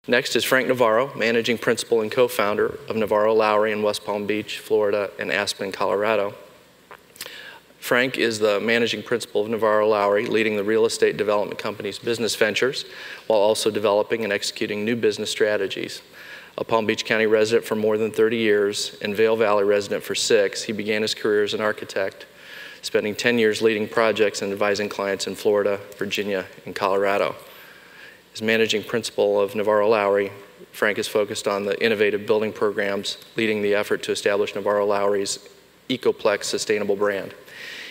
Next is Frank Navarro, managing principal and co-founder of Navarro Lowrey in West Palm Beach, Florida, and Aspen, Colorado. Frank is the managing principal of Navarro Lowrey, leading the real estate development company's business ventures, while also developing and executing new business strategies. A Palm Beach County resident for more than 30 years and Vail Valley resident for 6, he began his career as an architect, spending 10 years leading projects and advising clients in Florida, Virginia, and Colorado. As managing principal of Navarro Lowrey, Frank is focused on the innovative building programs, leading the effort to establish Navarro Lowrey's Ecoplex sustainable brand.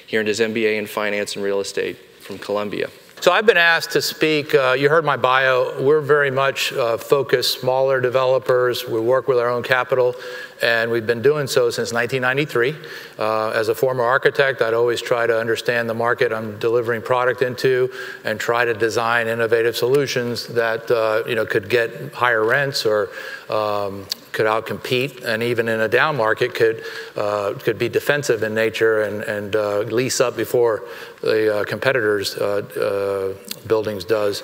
He earned his MBA in finance and real estate from Columbia. So I've been asked to speak. You heard my bio. We're very much focused, smaller developers. We work with our own capital, and we've been doing so since 1993. As a former architect, I'd always try to understand the market I'm delivering product into and try to design innovative solutions that could get higher rents or could outcompete, and even in a down market could be defensive in nature and lease up before the competitors' buildings does.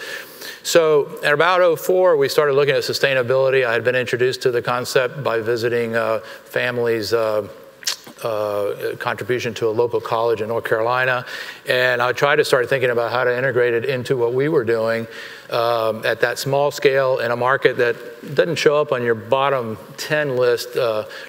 So at about 2004, we started looking at sustainability. I had been introduced to the concept by visiting families' contribution to a local college in North Carolina, and I tried to start thinking about how to integrate it into what we were doing at that small scale in a market that doesn't show up on your bottom 10 list,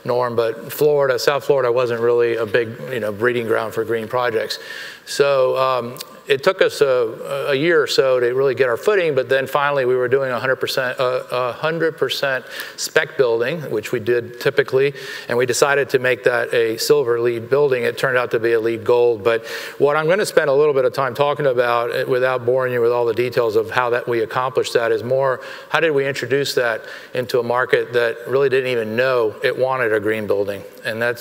Norm, but Florida, South Florida wasn't really a big breeding ground for green projects. So it took us a year or so to really get our footing, but then finally we were doing 100% spec building, which we did typically, and we decided to make that a silver LEED building. It turned out to be a LEED gold, but what I'm going to spend a little bit of time talking about, without boring you with all the details of how that we accomplished that, is more how did we introduce that into a market that really didn't even know it wanted a green building, and that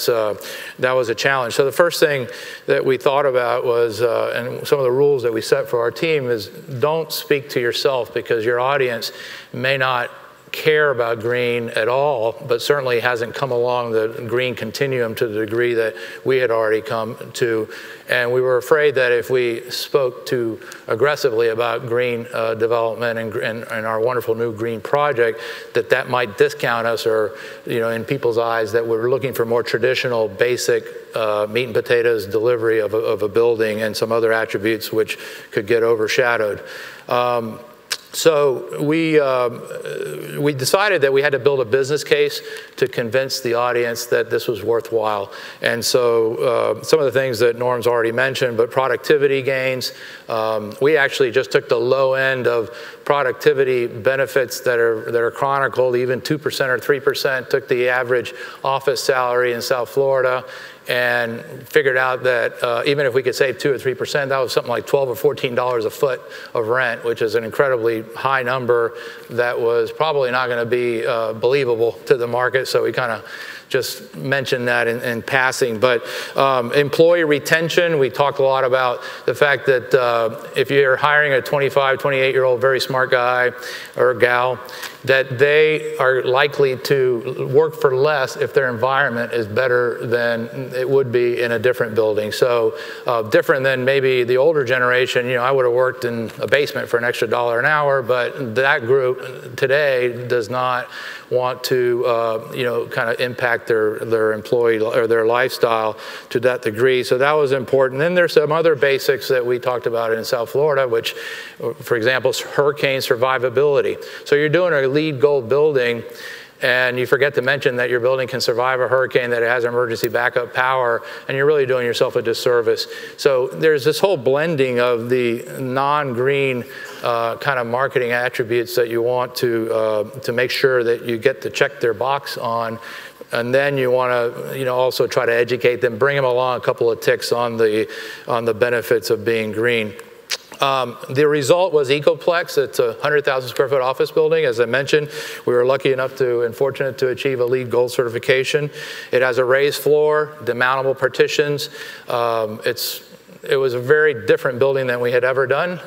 was a challenge. So the first thing that we thought about was, and some of the rules that we set for our team is, don't speak to yourself, because your audience may not care about green at all, but certainly hasn't come along the green continuum to the degree that we had already come to. And we were afraid that if we spoke too aggressively about green development and our wonderful new green project, that might discount us, or in people's eyes that we're looking for more traditional, basic meat and potatoes delivery of a building and some other attributes which could get overshadowed. So we decided that we had to build a business case to convince the audience that this was worthwhile. And so some of the things that Norm's already mentioned, but productivity gains. We actually just took the low end of productivity benefits that are chronicled, even 2% or 3%, took the average office salary in South Florida, and figured out that even if we could save 2 or 3%, that was something like $12 or $14 a foot of rent, which is an incredibly high number that was probably not going to be believable to the market. So we kind of just mentioned that in passing. But employee retention, we talked a lot about the fact that if you're hiring a 25, 28-year-old very smart guy or gal, that they are likely to work for less if their environment is better than it would be in a different building. So different than maybe the older generation. I would have worked in a basement for an extra $1 an hour, but that group today does not want to kind of impact their employee or their lifestyle to that degree. So that was important. Then there's some other basics that we talked about in South Florida, which, for example, hurricane survivability. So you're doing a LEED gold building, and you forget to mention that your building can survive a hurricane, that it has emergency backup power, and you're really doing yourself a disservice. So there's this whole blending of the non-green kind of marketing attributes that you want to make sure that you get to check their box on. And then you want to, also try to educate them, bring them along a couple of ticks on the benefits of being green. The result was Ecoplex. It's a 100,000 square foot office building. As I mentioned, we were lucky enough and fortunate to achieve a LEED Gold certification. It has a raised floor, demountable partitions. It's it was a very different building than we had ever done,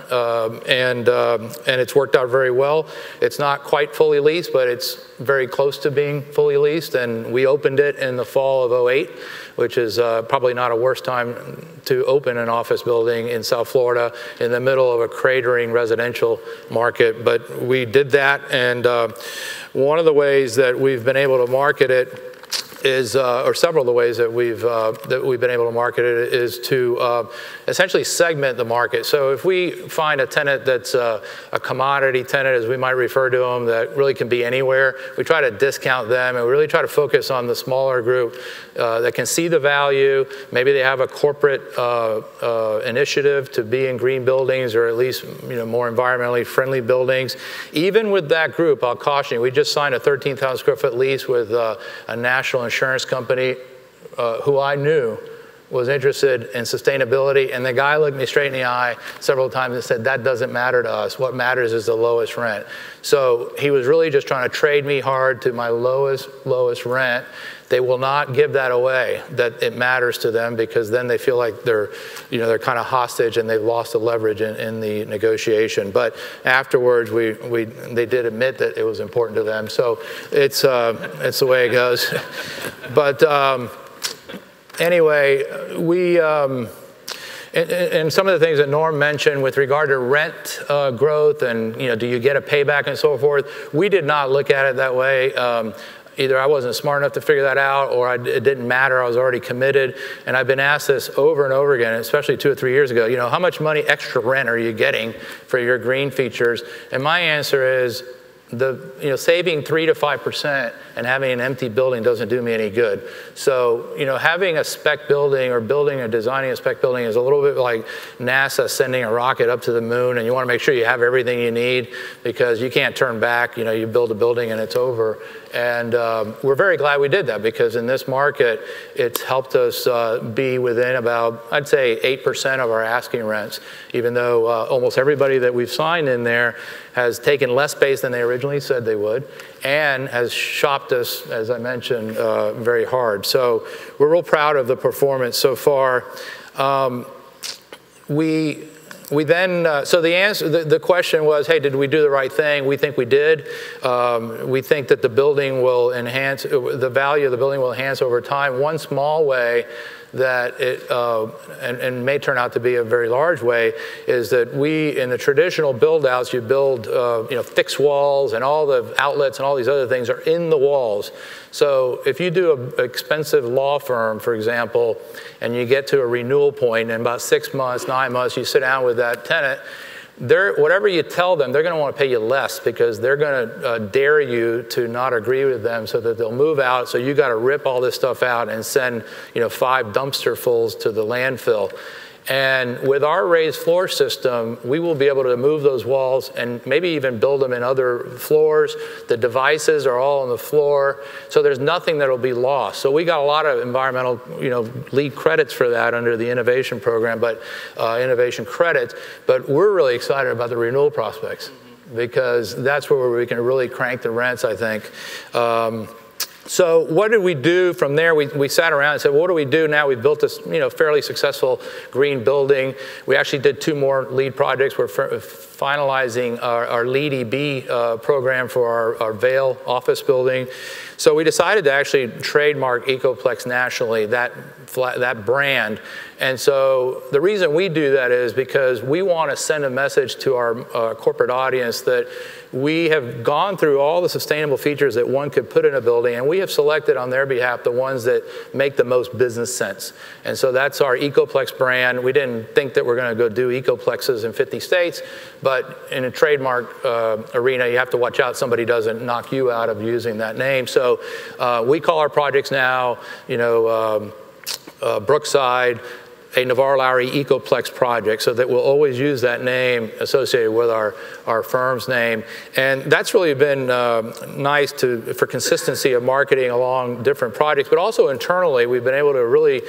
and it's worked out very well. It's not quite fully leased, but it's very close to being fully leased, and we opened it in the fall of '08, which is probably not a worse time to open an office building in South Florida in the middle of a cratering residential market. But we did that, and one of the ways that we've been able to market it is, or several of the ways that we've been able to market it is to essentially segment the market. So if we find a tenant that's a commodity tenant, as we might refer to them, that really can be anywhere, we try to discount them, and we really try to focus on the smaller group that can see the value. Maybe they have a corporate initiative to be in green buildings, or at least more environmentally friendly buildings. Even with that group, I'll caution you, we just signed a 13,000 square foot lease with a national insurance company who I knew was interested in sustainability, and the guy looked me straight in the eye several times and said, that doesn't matter to us. What matters is the lowest rent. So he was really just trying to trade me hard to my lowest rent. They will not give that away, that it matters to them, because then they feel like they're kind of hostage and they've lost the leverage in the negotiation. But afterwards, they did admit that it was important to them. So it's the way it goes. But anyway, and some of the things that Norm mentioned with regard to rent growth and do you get a payback and so forth, we did not look at it that way. Either I wasn't smart enough to figure that out, or it didn't matter, I was already committed. And I've been asked this over and over again, especially 2 or 3 years ago, how much money extra rent are you getting for your green features? And my answer is, saving 3 to 5% and having an empty building doesn't do me any good. So, having a spec building or designing a spec building is a little bit like NASA sending a rocket up to the moon, and you want to make sure you have everything you need, because you can't turn back. You build a building and it's over. And we're very glad we did that, because in this market, it's helped us be within about, I'd say, 8% of our asking rents, even though almost everybody that we've signed in there has taken less space than they originally said they would, and has shopped us, as I mentioned, very hard. So we're real proud of the performance so far. We then, so the answer, the question was, hey, did we do the right thing? We think we did. We think that the building will enhance, the value of the building will enhance over time. One small way that it, and may turn out to be a very large way, is that we, in the traditional build-outs, you build fixed walls, and all the outlets and all these other things are in the walls. So if you do an expensive law firm, for example, and you get to a renewal point, and in about 6 months, 9 months, you sit down with that tenant, whatever you tell them, they're going to want to pay you less, because they're going to dare you to not agree with them, so that they'll move out. So you got to rip all this stuff out and send 5 dumpsterfuls to the landfill. And with our raised floor system, we will be able to move those walls and maybe even build them in other floors. The devices are all on the floor, so there's nothing that will be lost. So we got a lot of environmental, LEED credits for that under the innovation program, but innovation credits. But we're really excited about the renewal prospects, because that's where we can really crank the rents, I think. So what did we do from there? We sat around and said, well, what do we do now? We've built this fairly successful green building. We actually did 2 more LEED projects. We're finalizing our LEED EB program for our Vail office building. So we decided to actually trademark Ecoplex nationally, that brand. And so the reason we do that is because we want to send a message to our corporate audience that we have gone through all the sustainable features that one could put in a building, and we have selected on their behalf the ones that make the most business sense. And so that's our Ecoplex brand. We didn't think that we're going to go do Ecoplexes in 50 states, but in a trademark arena, you have to watch out somebody doesn't knock you out of using that name. So we call our projects now, Brookside, a Navarro Lowrey Ecoplex project, so that we'll always use that name associated with our firm's name. And that's really been nice for consistency of marketing along different projects, but also internally, we've been able to really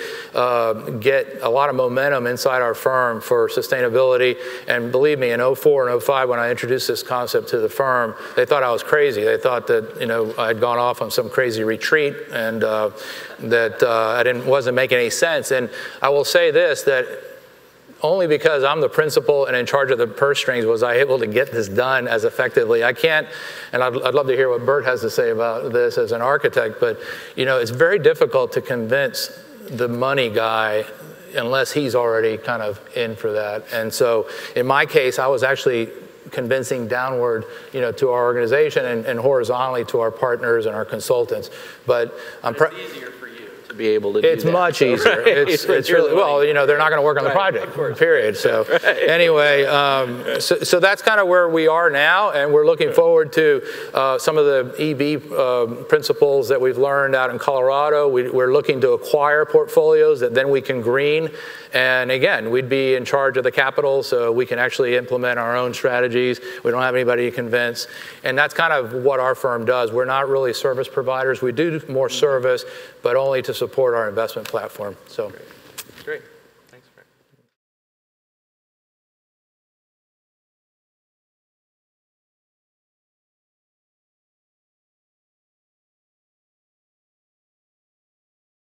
get a lot of momentum inside our firm for sustainability. And believe me, in 04 and 05, when I introduced this concept to the firm, they thought I was crazy. They thought that I'd gone off on some crazy retreat, and that I wasn't making any sense. And I will say this, that only because I'm the principal and in charge of the purse strings was I able to get this done as effectively. I can't, and I'd love to hear what Bert has to say about this as an architect, but it's very difficult to convince the money guy unless he's already kind of in for that. And so in my case, I was actually convincing downward, to our organization and horizontally to our partners and our consultants. But it's easier for you to be able to do that. It's much easier. Right. It's really, well, they're not going to work on the project, period. So anyway, so that's kind of where we are now, and we're looking forward to some of the EB principles that we've learned out in Colorado. We're looking to acquire portfolios that then we can green. And again, we'd be in charge of the capital, so we can actually implement our own strategies. We don't have anybody to convince. And that's kind of what our firm does. We're not really service providers. We do more service, but only to support our investment platform. So, Great.